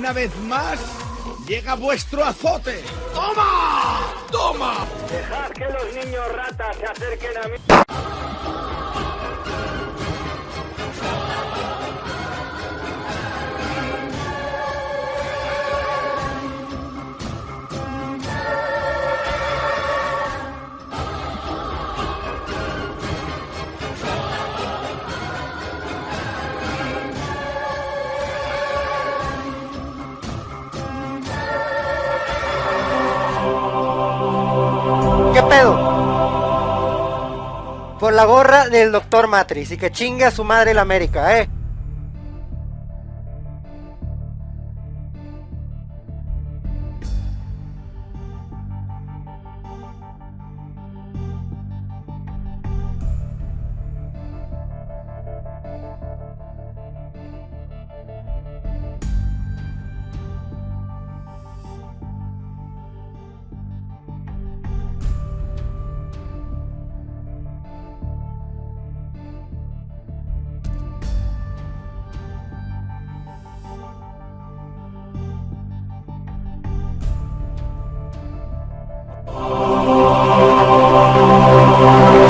una vez más llega vuestro azote. ¡Toma! ¡Toma! Dejad que los niños ratas se acerquen a mí. ¿Qué pedo? Por la gorra del Dr. Matrix y que chingue a su madre la América,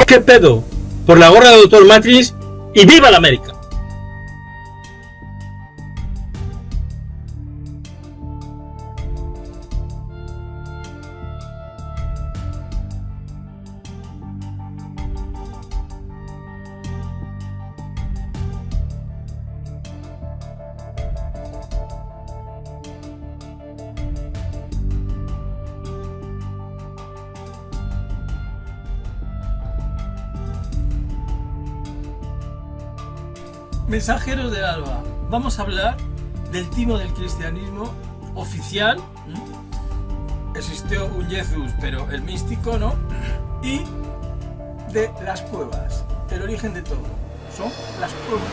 ¿Qué pedo? Por la gorra del Dr. Matrix y ¡viva la América! Mensajeros del Alba, vamos a hablar del timo del cristianismo oficial. Existió un Jesús, pero el místico, ¿no? Y de las cuevas, el origen de todo, son las cuevas.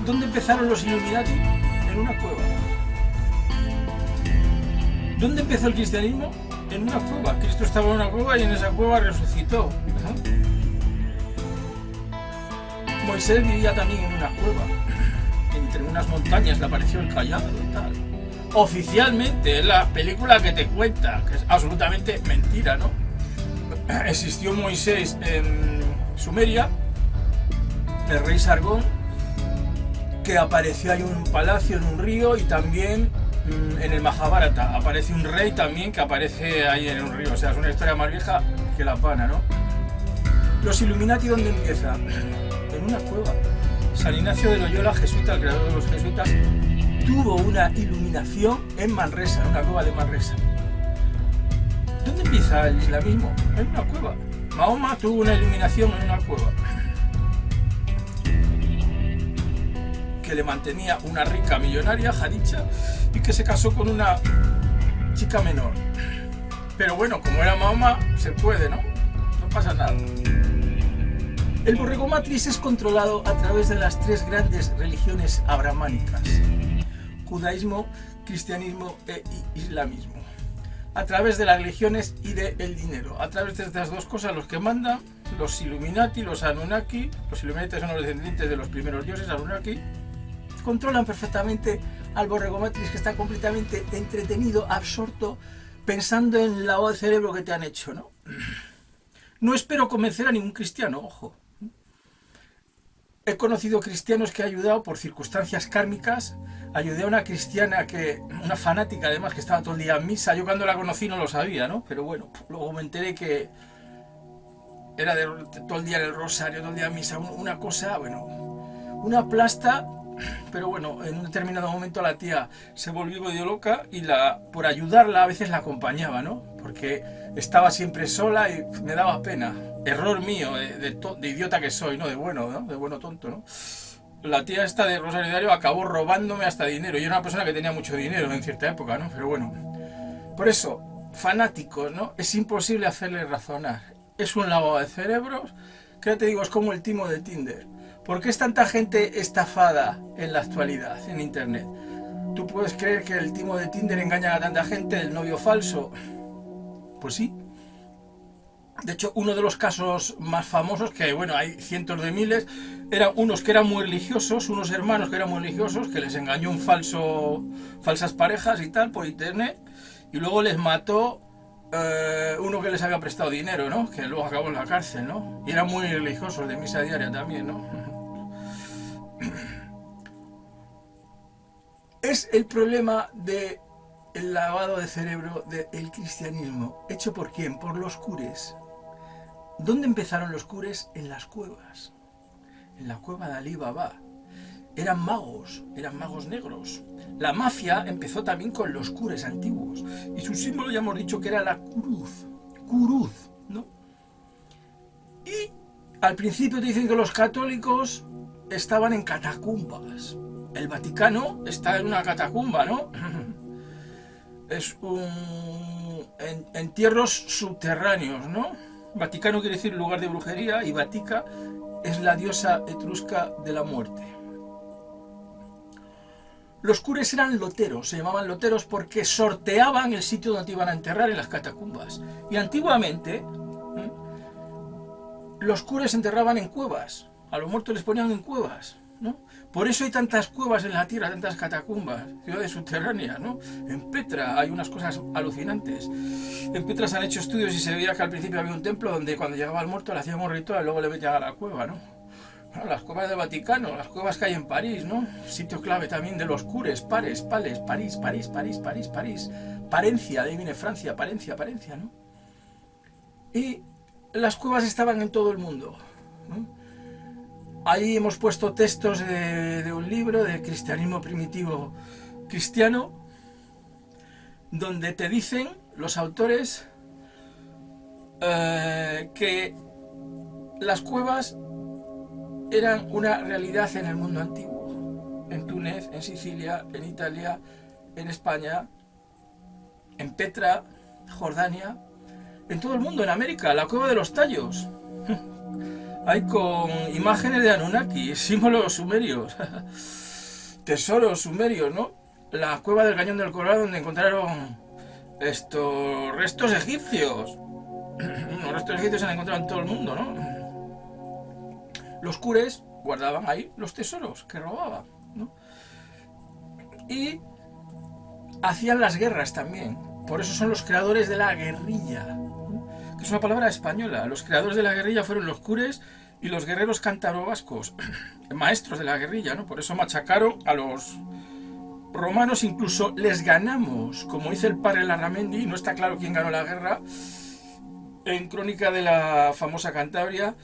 ¿Dónde empezaron los Illuminati? En una cueva. ¿Dónde empezó el cristianismo? En una cueva. Cristo estaba en una cueva y en esa cueva resucitó. Moisés vivía también en una cueva, entre unas montañas, le apareció el callado y tal. Oficialmente, es la película que te cuenta, que es absolutamente mentira, ¿no? Existió Moisés en Sumeria, el rey Sargón, que apareció ahí en un palacio, en un río, y también en el Mahabharata aparece un rey también que aparece ahí en un río. O sea, es una historia más vieja que la pana, ¿no? Los Illuminati, ¿dónde empiezan? En una cueva. San Ignacio de Loyola, jesuita, el creador de los jesuitas, tuvo una iluminación en Manresa, en una cueva de Manresa. ¿Dónde empieza el islamismo? En una cueva. Mahoma tuvo una iluminación en una cueva que le mantenía una rica millonaria, Jadicha, y que se casó con una chica menor. Pero bueno, como era Mahoma, se puede, ¿no? No pasa nada. El borrego matriz es controlado a través de las tres grandes religiones abrahámicas: judaísmo, cristianismo e islamismo. A través de las religiones y del dinero. A través de estas dos cosas, los que mandan, los Illuminati, los Anunnaki, los Illuminati son los descendientes de los primeros dioses, Anunnaki, controlan perfectamente al borrego matriz, que está completamente entretenido, absorto, pensando en el lavado de cerebro que te han hecho, ¿no? No espero convencer a ningún cristiano, ojo. He conocido cristianos que he ayudado por circunstancias kármicas. Ayudé a una cristiana, una fanática además, que estaba todo el día en misa. Yo cuando la conocí no lo sabía, ¿no? Pero bueno, luego me enteré que era todo el día en el rosario, todo el día en misa. Una cosa, bueno, una plasta. Pero bueno, en un determinado momento la tía se volvió medio loca y por ayudarla a veces la acompañaba, ¿no? Porque estaba siempre sola y me daba pena. Error mío, de idiota que soy, ¿no? De bueno, ¿no? De bueno tonto, ¿no? La tía esta de Rosario Diario acabó robándome hasta dinero. Yo era una persona que tenía mucho dinero en cierta época, ¿no? Pero bueno, por eso, fanáticos, ¿no? Es imposible hacerles razonar. Es un lavado de cerebros, que ya te digo, es como el timo de Tinder. ¿Por qué es tanta gente estafada en la actualidad, en internet? ¿Tú puedes creer que el timo de Tinder engaña a tanta gente, el novio falso? Pues sí. De hecho, uno de los casos más famosos, que bueno, hay cientos de miles, eran unos que eran muy religiosos, unos hermanos que eran muy religiosos, que les engañó falsas parejas y tal por internet, y luego les mató uno que les había prestado dinero, ¿no? Que luego acabó en la cárcel, ¿no? Y eran muy religiosos, de misa diaria también, ¿no? Es el problema del lavado de cerebro del cristianismo. ¿Hecho por quién? Por los cures. ¿Dónde empezaron los cures? En las cuevas. En la cueva de Alí Baba. Eran magos negros. La mafia empezó también con los cures antiguos. Y su símbolo ya hemos dicho que era la curuz, ¿no? Y al principio te dicen que los católicos estaban en catacumbas. El Vaticano está en una catacumba, ¿no? Es entierros subterráneos, ¿no? Vaticano quiere decir lugar de brujería y Vatica es la diosa etrusca de la muerte. Los cures eran loteros, se llamaban loteros porque sorteaban el sitio donde te iban a enterrar en las catacumbas. Y antiguamente los cures enterraban en cuevas, a los muertos les ponían en cuevas, ¿no? Por eso hay tantas cuevas en la tierra, tantas catacumbas, ciudades subterráneas, ¿no? En Petra hay unas cosas alucinantes. En Petra se han hecho estudios y se veía que al principio había un templo donde cuando llegaba el muerto le hacían un ritual y luego le metían a la cueva, ¿no? Bueno, las cuevas del Vaticano, las cuevas que hay en París, ¿no? Sitio clave también de los cures, París. Parencia, de ahí viene Francia, Parencia, ¿no? Y las cuevas estaban en todo el mundo, ¿no? Ahí hemos puesto textos de un libro de cristianismo primitivo cristiano, donde te dicen los autores que las cuevas eran una realidad en el mundo antiguo, en Túnez, en Sicilia, en Italia, en España, en Petra, Jordania, en todo el mundo, en América, la cueva de los tallos. Hay con imágenes de Anunnaki, símbolos sumerios, tesoros sumerios, ¿no? La cueva del Cañón del Colorado, donde encontraron estos restos egipcios. Los restos egipcios se han encontrado en todo el mundo, ¿no? Los cures guardaban ahí los tesoros que robaban, ¿no? Y hacían las guerras también. Por eso son los creadores de la guerrilla, ¿no? Que es una palabra española. Los creadores de la guerrilla fueron los cures y los guerreros cántabro-vascos, maestros de la guerrilla, ¿no? Por eso machacaron a los romanos, incluso les ganamos, como dice el padre Larramendi. No está claro quién ganó la guerra. En Crónica de la famosa Cantabria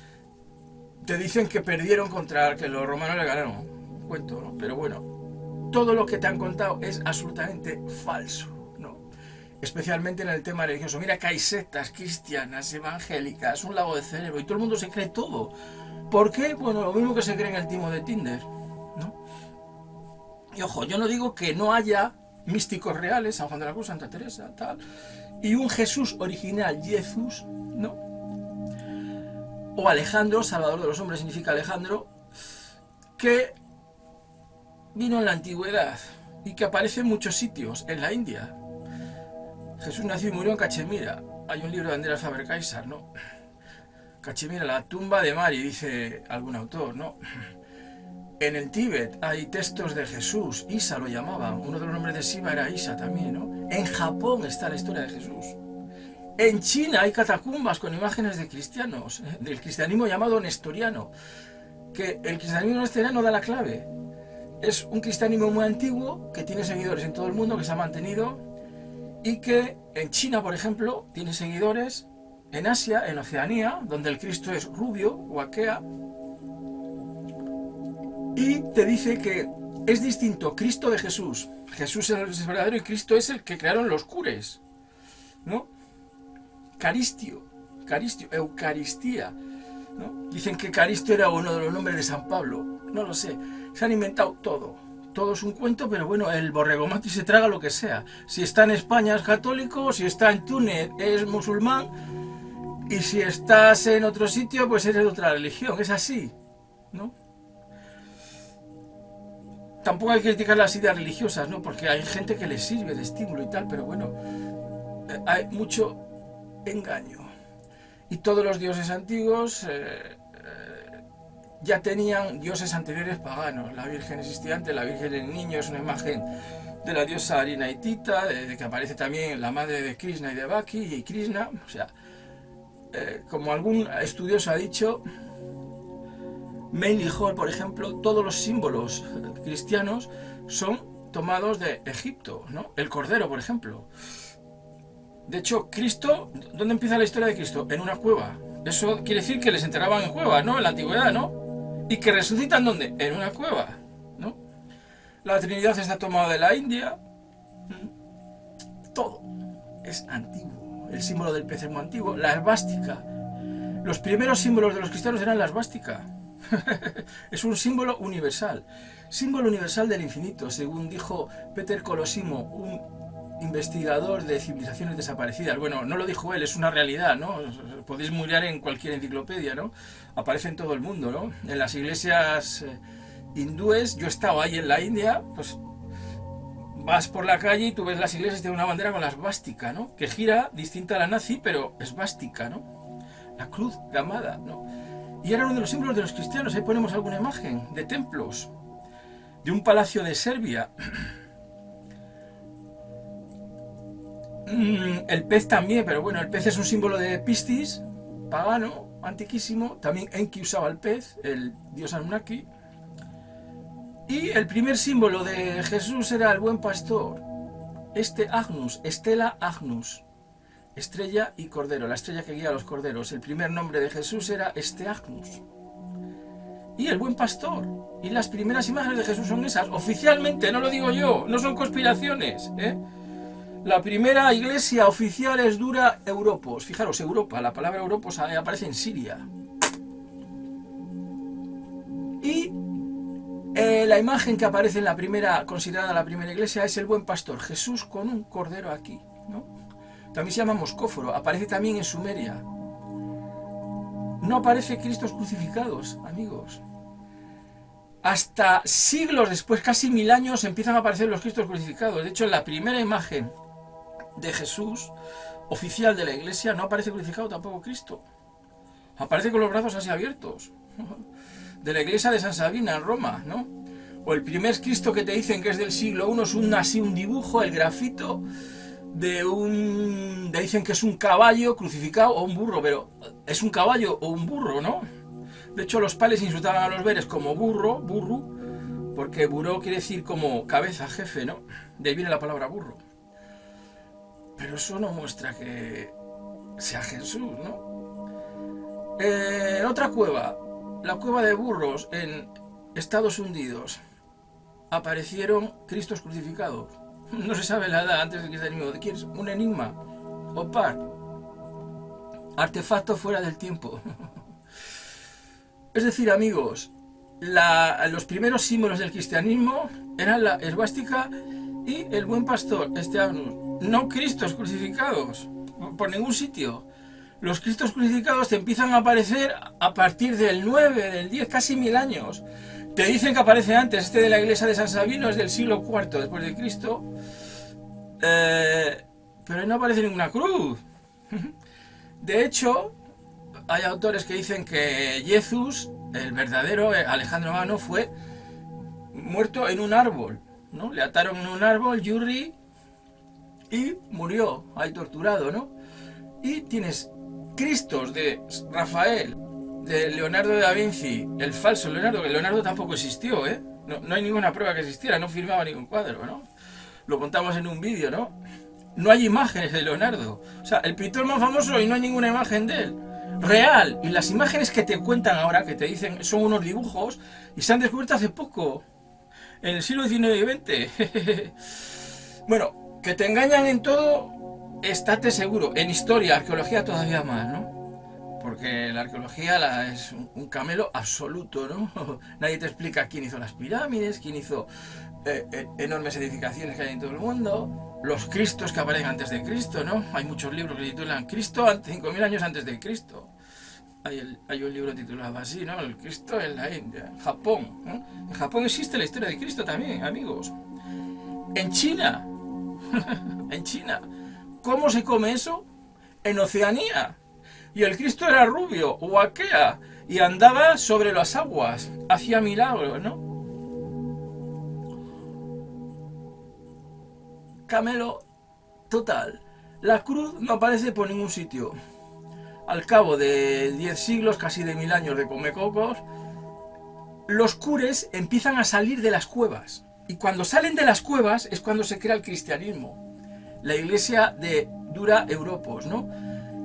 te dicen que perdieron que los romanos le ganaron. Cuento, ¿no? Pero bueno, todo lo que te han contado es absolutamente falso, ¿no? Especialmente en el tema religioso. Mira que hay sectas cristianas, evangélicas, un lavado de cerebro y todo el mundo se cree todo. ¿Por qué? Bueno, lo mismo que se cree en el timo de Tinder, ¿no? Y ojo, yo no digo que no haya místicos reales, San Juan de la Cruz, Santa Teresa, tal, y un Jesús original, Jesús, ¿no? O Alejandro, Salvador de los hombres significa Alejandro, que vino en la antigüedad y que aparece en muchos sitios, en la India. Jesús nació y murió en Cachemira. Hay un libro de Andreas Faber-Kaiser, ¿no? Cachemira, la tumba de Mari, dice algún autor, ¿no? En el Tíbet hay textos de Jesús, Isa lo llamaban, uno de los nombres de Shiva era Isa también, ¿no? En Japón está la historia de Jesús. En China hay catacumbas con imágenes de cristianos, del cristianismo llamado nestoriano, que el cristianismo nestoriano da la clave. Es un cristianismo muy antiguo que tiene seguidores en todo el mundo, que se ha mantenido, y que en China, por ejemplo, tiene seguidores, en Asia, en Oceanía, donde el Cristo es rubio, huaquea, y te dice que es distinto Cristo de Jesús. Jesús es el verdadero y Cristo es el que crearon los cures, ¿no? Caristio, Eucaristía, ¿no? Dicen que Caristio era uno de los nombres de San Pablo, no lo sé, se han inventado todo es un cuento, pero bueno, el borrego mati se traga lo que sea. Si está en España es católico, si está en Túnez es musulmán, y si estás en otro sitio pues eres de otra religión, es así, ¿no? Tampoco hay que criticar las ideas religiosas, ¿no? Porque hay gente que les sirve de estímulo y tal, pero bueno, hay mucho engaño. Y todos los dioses antiguos ya tenían dioses anteriores paganos. La Virgen existía antes, la Virgen del Niño es una imagen de la diosa Arina Hitita, de que aparece también la madre de Krishna y de Baki y Krishna. O sea, como algún estudioso ha dicho, Manly Hall, por ejemplo, todos los símbolos cristianos son tomados de Egipto, ¿no? El cordero, por ejemplo. De hecho, Cristo, ¿dónde empieza la historia de Cristo? En una cueva. Eso quiere decir que les enterraban en cuevas, ¿no? En la antigüedad, ¿no? Y que resucitan, ¿dónde? En una cueva, ¿no? La Trinidad está tomada de la India. Todo es antiguo. El símbolo del pez es muy antiguo. La esvástica. Los primeros símbolos de los cristianos eran la esvástica. Es un símbolo universal. Símbolo universal del infinito, según dijo Peter Colosimo, un investigador de civilizaciones desaparecidas. Bueno, no lo dijo él, es una realidad, ¿no? Podéis mirar en cualquier enciclopedia, ¿no? Aparece en todo el mundo, ¿no? En las iglesias hindúes, yo estaba ahí en la India, pues vas por la calle y tú ves las iglesias de una bandera con la esvástica, ¿no? Que gira, distinta a la nazi, pero esvástica, ¿no? La cruz gamada, ¿no? Y era uno de los símbolos de los cristianos. Ahí ponemos alguna imagen de templos, de un palacio de Serbia. El pez también, pero bueno, el pez es un símbolo de Piscis, pagano, antiquísimo. También Enki usaba el pez, el dios Anunnaki. Y el primer símbolo de Jesús era el buen pastor, Agnus, Stella Agnus, estrella y cordero, la estrella que guía a los corderos. El primer nombre de Jesús era Agnus. Y el buen pastor. Y las primeras imágenes de Jesús son esas, oficialmente, no lo digo yo, no son conspiraciones, ¿eh? La primera iglesia oficial es Dura Europos. Fijaros, Europa, la palabra Europos aparece en Siria. Y la imagen que aparece en la primera, considerada la primera iglesia, es el buen pastor, Jesús con un cordero aquí, ¿no? También se llama Moscóforo, aparece también en Sumeria. No aparece Cristos crucificados, amigos. Hasta siglos después, casi 1000 años, empiezan a aparecer los Cristos crucificados. De hecho, en la primera imagen de Jesús, oficial de la iglesia, no aparece crucificado tampoco Cristo. Aparece con los brazos así abiertos. De la iglesia de San Sabina en Roma, ¿no? O el primer Cristo que te dicen que es del siglo I es así un dibujo, el grafito te dicen que es un caballo crucificado o un burro, pero es un caballo o un burro, ¿no? De hecho, los pales insultaban a los beres como burro, porque burro quiere decir como cabeza, jefe, ¿no? De ahí viene la palabra burro. Pero eso no muestra que sea Jesús, ¿no? Otra cueva, la cueva de Burros en Estados Unidos, aparecieron Cristos crucificados. No se sabe la edad antes del cristianismo. ¿De quién es? Un enigma. Opar. Artefacto fuera del tiempo. Es decir, amigos, los primeros símbolos del cristianismo eran la esvástica y el buen pastor, Agnus. No Cristos crucificados, por ningún sitio. Los Cristos crucificados te empiezan a aparecer a partir del 9, del 10, casi 1000 años. Te dicen que aparece antes. Este de la iglesia de San Sabino es del siglo IV después de Cristo. Pero no aparece ninguna cruz. De hecho, hay autores que dicen que Jesús, el verdadero Alejandro Magno, fue muerto en un árbol, ¿no? Le ataron en un árbol, Yurri, y murió ahí torturado, ¿no? Y tienes Cristos de Rafael, de Leonardo da Vinci, el falso Leonardo, que Leonardo tampoco existió, ¿eh? No hay ninguna prueba que existiera, no firmaba ningún cuadro, ¿no? Lo contamos en un vídeo, ¿no? No hay imágenes de Leonardo. O sea, el pintor más famoso y no hay ninguna imagen de él. Real. Y las imágenes que te cuentan ahora, que te dicen, son unos dibujos, y se han descubierto hace poco, en el siglo XIX y XX. Bueno, que te engañan en todo, estate seguro. En historia, arqueología todavía más, ¿no? Porque la arqueología es un camelo absoluto, ¿no? Nadie te explica quién hizo las pirámides, quién hizo enormes edificaciones que hay en todo el mundo, los Cristos que aparecen antes de Cristo, ¿no? Hay muchos libros que titulan Cristo 5000 años antes de Cristo. Hay un libro titulado así, ¿no? El Cristo en la India, en Japón, ¿no? En Japón existe la historia de Cristo también, amigos. En China, en China. ¿Cómo se come eso? En Oceanía. Y el Cristo era rubio, huaquea, y andaba sobre las aguas, hacía milagros, ¿no? Camelo total. La cruz no aparece por ningún sitio. Al cabo de 10 siglos, casi de 1000 años de comecocos, los cures empiezan a salir de las cuevas. Y cuando salen de las cuevas es cuando se crea el cristianismo. La iglesia de Dura Europos, ¿no?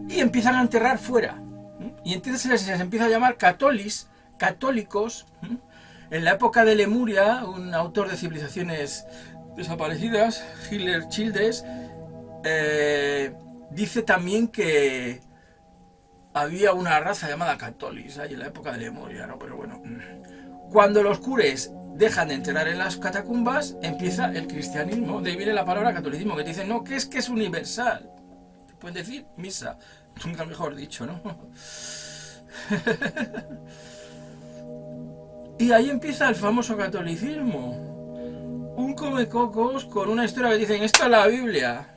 Y empiezan a enterrar fuera. Y entonces se les empieza a llamar católicos. En la época de Lemuria, un autor de civilizaciones desaparecidas, Hitler Childress, dice también que había una raza llamada Catolis ahí en la época de Lemuria, ¿no? Pero bueno, cuando los cures dejan de enterrar en las catacumbas, empieza el cristianismo. De ahí viene la palabra catolicismo, que te dicen, no, que es universal. Te pueden decir misa, nunca mejor dicho, ¿no? Y ahí empieza el famoso catolicismo. Un comecocos con una historia que dicen, esto es la Biblia,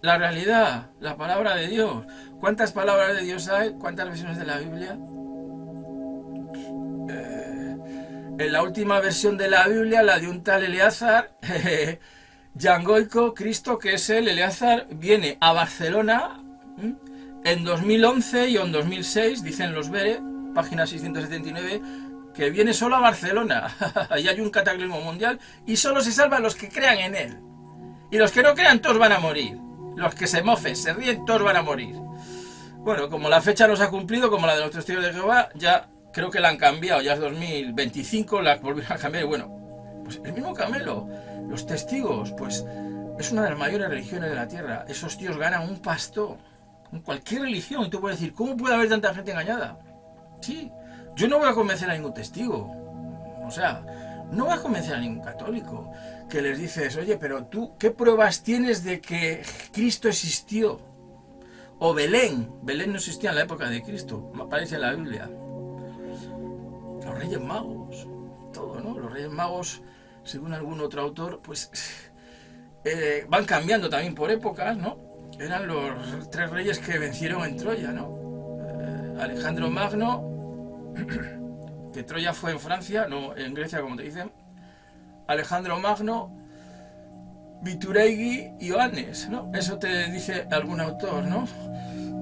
la realidad, la palabra de Dios. ¿Cuántas palabras de Dios hay? ¿Cuántas versiones de la Biblia? En la última versión de la Biblia, la de un tal Eleazar, Yangoico, Cristo, que es el Eleazar, viene a Barcelona en 2011 y en 2006, dicen los Bere, página 679, que viene solo a Barcelona. Ahí hay un cataclismo mundial y solo se salvan los que crean en él. Y los que no crean, todos van a morir. Los que se mofen, se ríen, todos van a morir. Bueno, como la fecha no se ha cumplido, como la de los testigos de Jehová, ya creo que la han cambiado, ya es 2025, la volvieron a cambiar. Y bueno, pues el mismo Camelo, los testigos, pues es una de las mayores religiones de la tierra. Esos tíos ganan un pastón en cualquier religión. Y tú puedes decir, ¿cómo puede haber tanta gente engañada? Sí, yo no voy a convencer a ningún testigo. O sea, no voy a convencer a ningún católico que les dices, oye, pero tú, ¿qué pruebas tienes de que Cristo existió? O Belén no existía en la época de Cristo, aparece en la Biblia. Los Reyes Magos, todo, ¿no? Los Reyes Magos, según algún otro autor, pues van cambiando también por épocas, ¿no? Eran los 3 reyes que vencieron en Troya, ¿no? Alejandro Magno, que Troya fue en Francia, no en Grecia, como te dicen. Alejandro Magno, Bituregui y Ioannes, ¿no? Eso te dice algún autor, ¿no?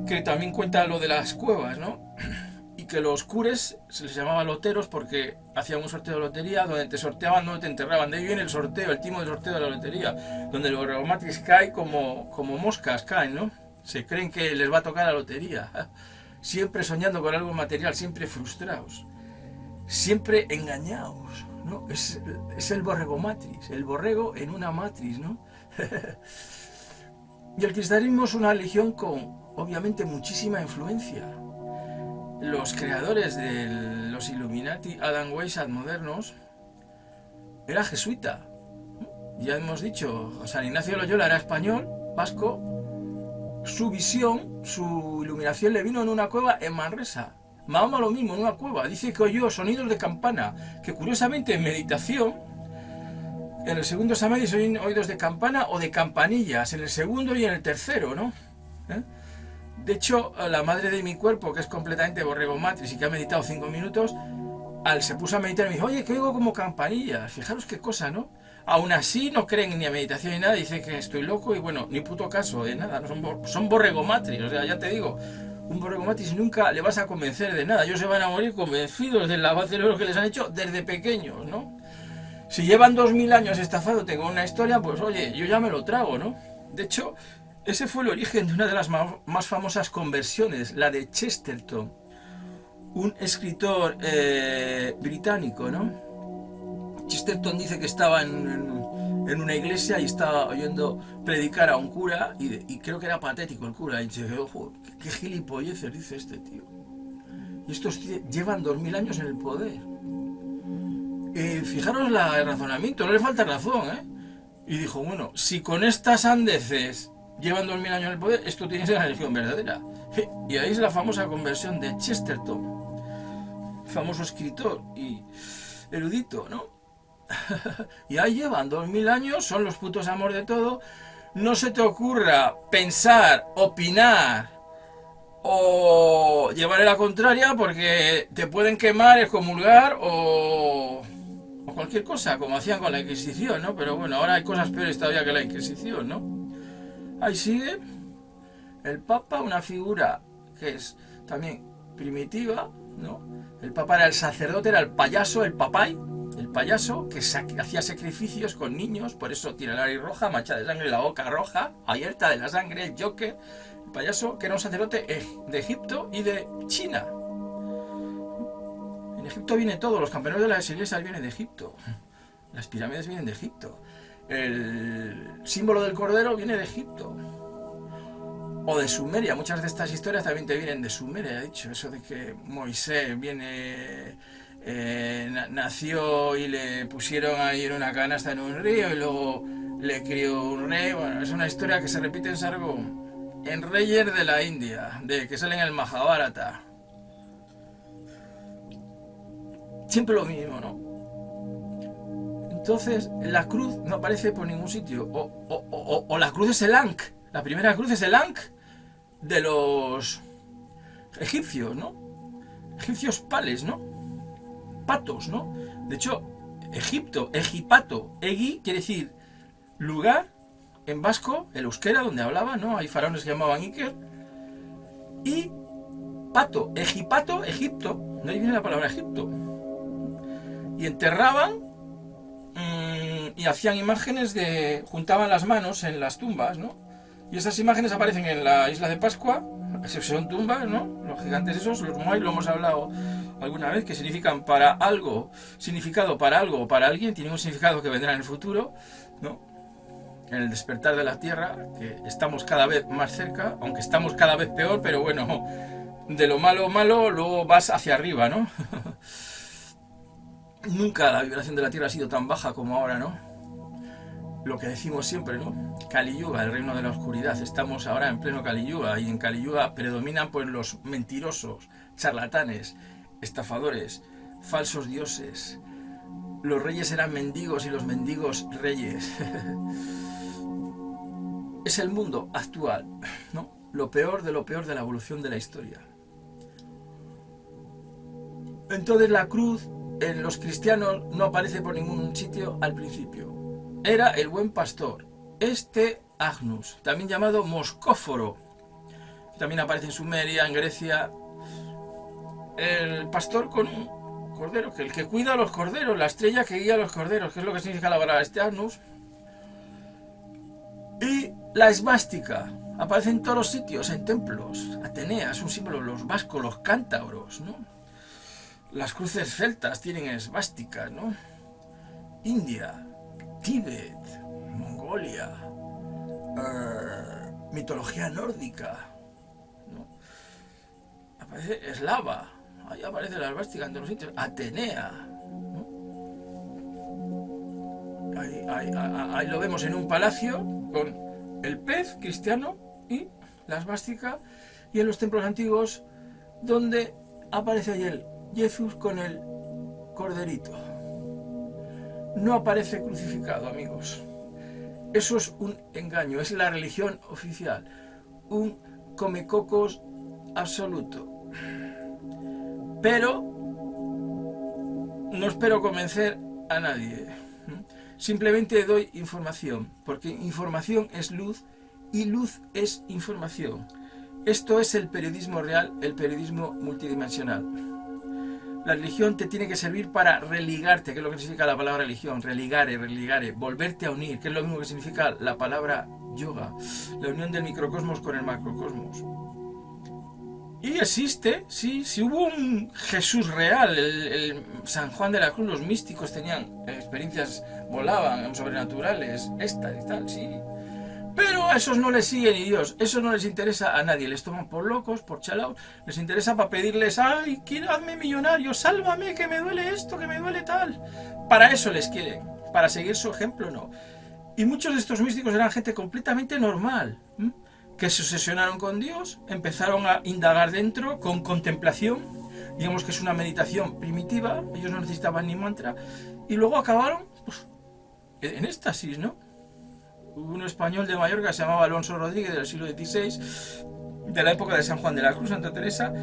Que también cuenta lo de las cuevas, ¿no? Y que los cures se les llamaba loteros porque hacían un sorteo de lotería donde te sorteaban, donde te enterraban. De ahí viene el sorteo, el timo del sorteo de la lotería, donde los Regomatrix caen como moscas, caen, ¿no? Se creen que les va a tocar la lotería. Siempre soñando con algo material, siempre frustrados, siempre engañados, ¿no? Es el borregomatrix, el borrego en una matriz, ¿no? Y el cristianismo es una religión con, obviamente, muchísima influencia. Los creadores de los Illuminati, Adam Weishaupt modernos, era jesuita. Ya hemos dicho, San Ignacio de Loyola era español, vasco. Su visión, su iluminación le vino en una cueva en Manresa. Mahoma lo mismo, en una cueva. Dice que oyó sonidos de campana, que curiosamente en meditación, en el segundo samadhi se oyen oídos de campana o de campanillas, en el segundo y en el tercero, ¿no? De hecho, la madre de mi cuerpo, que es completamente borregomatrix y que ha meditado 5 minutos, se puso a meditar y me dijo, oye, que oigo como campanillas. Fijaros qué cosa, ¿no? Aún así no creen ni a meditación ni nada, dice que estoy loco y bueno, ni puto caso de nada, no son borregomatrix, o sea, ya te digo, un borregomatrix nunca le vas a convencer de nada, ellos se van a morir convencidos del lavado de cerebro que les han hecho desde pequeños, ¿no? Si llevan 2000 años estafándote con una historia, pues oye, yo ya me lo trago, ¿no? De hecho, ese fue el origen de una de las más famosas conversiones, la de Chesterton, un escritor británico, ¿no? Chesterton dice que estaba en una iglesia y estaba oyendo predicar a un cura y creo que era patético el cura. Y dice, ojo, qué gilipolleces dice este tío. Y estos llevan 2000 años en el poder. Fijaros el razonamiento, no le falta razón, ¿eh? Y dijo, bueno, si con estas sandeces llevan 2000 años en el poder, esto tiene que ser la religión verdadera. Y ahí es la famosa conversión de Chesterton, famoso escritor y erudito, ¿no? Y ahí llevan 2000 años, son los putos amos de todo. No se te ocurra pensar, opinar o llevarle la contraria porque te pueden quemar, excomulgar o cualquier cosa, como hacían con la Inquisición, ¿no? Pero bueno, ahora hay cosas peores todavía que la Inquisición, ¿no? Ahí sigue el Papa, una figura que es también primitiva, ¿no? El Papa era el sacerdote, era el payaso, el papay, el payaso que hacía sacrificios con niños, por eso tiene la nariz roja, manchada de sangre, la boca roja, abierta de la sangre, el Joker, el payaso que era un sacerdote de Egipto y de China. En Egipto viene todo, los campeones de las iglesias vienen de Egipto, las pirámides vienen de Egipto, el símbolo del cordero viene de Egipto. O de Sumeria, muchas de estas historias también te vienen de Sumeria, he dicho, eso de que Moisés nació y le pusieron ahí en una canasta en un río y luego le crió un rey. Bueno, es una historia que se repite en Sargón, en Reyes de la India, que sale en el Mahabharata. Siempre lo mismo, ¿no? Entonces, la cruz no aparece por ningún sitio, o la cruz es el Ankh. La primera cruz es el Ankh de los egipcios, ¿no? Egipcios pales, ¿no? Patos, ¿no? De hecho, Egipto, Egipato, Egi quiere decir lugar en vasco, el euskera, donde hablaba, ¿no? Hay faraones que llamaban Iker. Y pato, Egipato, Egipto, de ahí viene la palabra Egipto. Y enterraban y hacían imágenes juntaban las manos en las tumbas, ¿no? Y esas imágenes aparecen en la isla de Pascua, son tumbas, ¿no? Los gigantes esos, los Moai, lo hemos hablado alguna vez, que significan para algo, significado para algo o para alguien, tienen un significado que vendrá en el futuro, ¿no? En el despertar de la Tierra, que estamos cada vez más cerca, aunque estamos cada vez peor, pero bueno, de lo malo, luego vas hacia arriba, ¿no? Nunca la vibración de la Tierra ha sido tan baja como ahora, ¿no? Lo que decimos siempre, ¿no? Kali Yuga, el reino de la oscuridad. Estamos ahora en pleno Kali Yuga y en Kali Yuga predominan pues los mentirosos, charlatanes, estafadores, falsos dioses. Los reyes eran mendigos y los mendigos reyes. Es el mundo actual, ¿no? Lo peor de la evolución de la historia. Entonces la cruz en los cristianos no aparece por ningún sitio al principio. Era el buen pastor, Agnus, también llamado Moscóforo, que también aparece en Sumeria, en Grecia. El pastor con un cordero, que el que cuida a los corderos, la estrella que guía a los corderos, que es lo que significa la palabra Agnus. Y la esvástica aparece en todos los sitios, en templos. Atenea es un símbolo, los vascos, los cántabros, ¿no? Las cruces celtas tienen esvásticas, ¿no? India, Tíbet, Mongolia, mitología nórdica, ¿no? Aparece eslava, ahí aparece la esvástica en todos los sitios. Atenea, ¿no? Ahí lo vemos en un palacio con el pez cristiano y la esvástica, y en los templos antiguos donde aparece ahí el Jesús con el corderito. No aparece crucificado, amigos. Eso es un engaño, es la religión oficial, un comecocos absoluto. Pero no espero convencer a nadie. Simplemente doy información, porque información es luz y luz es información. Esto es el periodismo real, el periodismo multidimensional. La religión te tiene que servir para religarte, que es lo que significa la palabra religión, religare, volverte a unir, que es lo mismo que significa la palabra yoga, la unión del microcosmos con el macrocosmos. Y existe, sí, si hubo un Jesús real, el San Juan de la Cruz, los místicos tenían experiencias, volaban, sobrenaturales, estas y tal, sí. Pero a esos no les sigue ni Dios, eso no les interesa a nadie, les toman por locos, por chalaos, les interesa para pedirles, ay, hazme millonario, sálvame, que me duele esto, que me duele tal. Para eso les quieren, para seguir su ejemplo no. Y muchos de estos místicos eran gente completamente normal, que se obsesionaron con Dios, empezaron a indagar dentro con contemplación, digamos que es una meditación primitiva, ellos no necesitaban ni mantra, y luego acabaron pues, en éxtasis, ¿no? Hubo un español de Mallorca que se llamaba Alonso Rodríguez del siglo XVI, de la época de San Juan de la Cruz, Santa Teresa,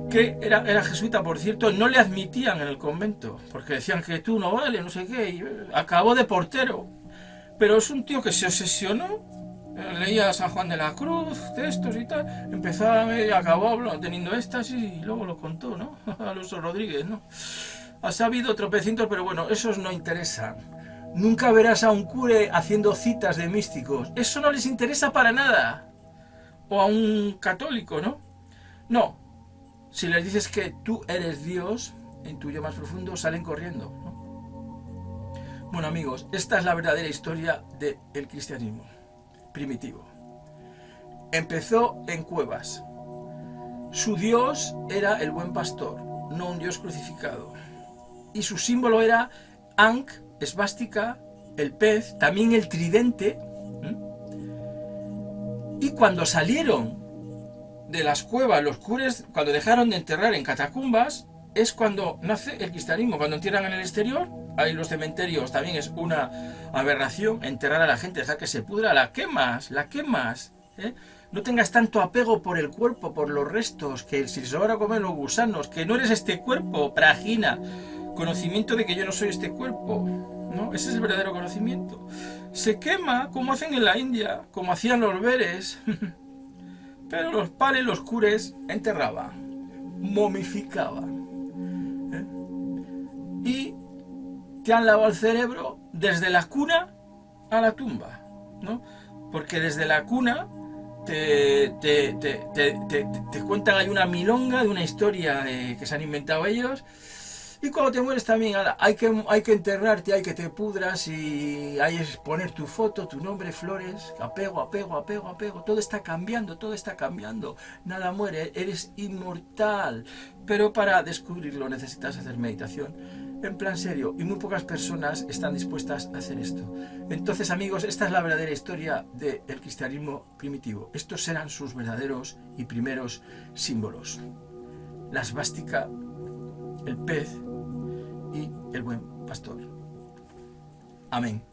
que era jesuita, por cierto, no le admitían en el convento, porque decían que tú no vale, no sé qué, y acabó de portero. Pero es un tío que se obsesionó, leía a San Juan de la Cruz, textos y tal, acabó teniendo éxtasis y luego lo contó, ¿no? Alonso Rodríguez, ¿no? Ha sabido tropecientos, pero bueno, esos no interesan. Nunca verás a un cure haciendo citas de místicos, eso no les interesa para nada. O a un católico, ¿no? No. Si les dices que tú eres Dios, en tu yo más profundo salen corriendo, ¿no? Bueno, amigos, esta es la verdadera historia del cristianismo primitivo. Empezó en cuevas. Su Dios era el buen pastor, no un Dios crucificado. Y su símbolo era Ankh, esvástica, el pez, también el tridente. Y cuando salieron de las cuevas, los cures, cuando dejaron de enterrar en catacumbas, es cuando nace el cristianismo. Cuando entierran en el exterior, ahí los cementerios también es una aberración, enterrar a la gente, dejar que se pudra, la quemas, ¿eh? No tengas tanto apego por el cuerpo, por los restos, que si se van a comer los gusanos, que no eres este cuerpo, pragina, conocimiento de que yo no soy este cuerpo, ¿no? Ese es el verdadero conocimiento. Se quema, como hacen en la India, como hacían los beres. Pero los padres, los cures, enterraban, momificaban, ¿eh? Y te han lavado el cerebro desde la cuna a la tumba, ¿no? Porque desde la cuna te cuentan, hay una milonga de una historia que se han inventado ellos. Y cuando te mueres también, hay que enterrarte, hay que te pudras y hay que poner tu foto, tu nombre, flores, apego. Todo está cambiando. Nada muere, eres inmortal. Pero para descubrirlo necesitas hacer meditación en plan serio. Y muy pocas personas están dispuestas a hacer esto. Entonces, amigos, esta es la verdadera historia del cristianismo primitivo. Estos eran sus verdaderos y primeros símbolos. La esvástica, el pez y el buen pastor. Amén.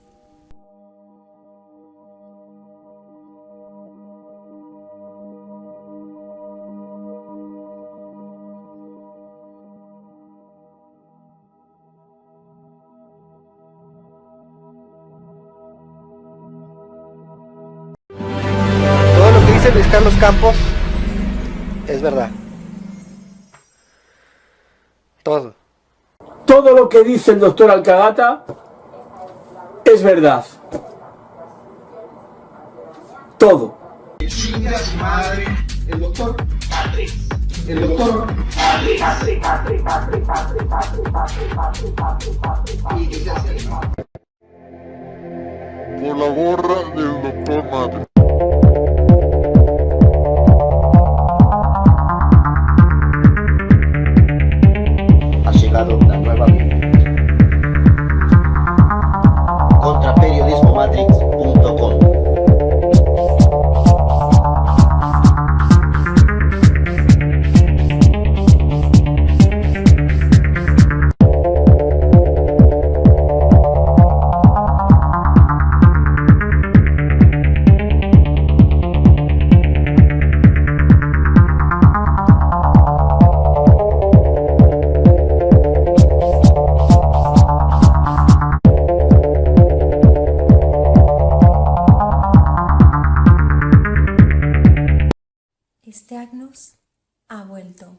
Todo lo que dice Luis Carlos Campos es verdad. Todo. Todo lo que dice el doctor Alcagata es verdad. Todo. Chinga su madre, el doctor Matrix. El doctor Matrix. Por la gorra del doctor Matrix. Ha llegado la nueva Biblia. Contraperiodismomatrix.com. Este Agnus ha vuelto.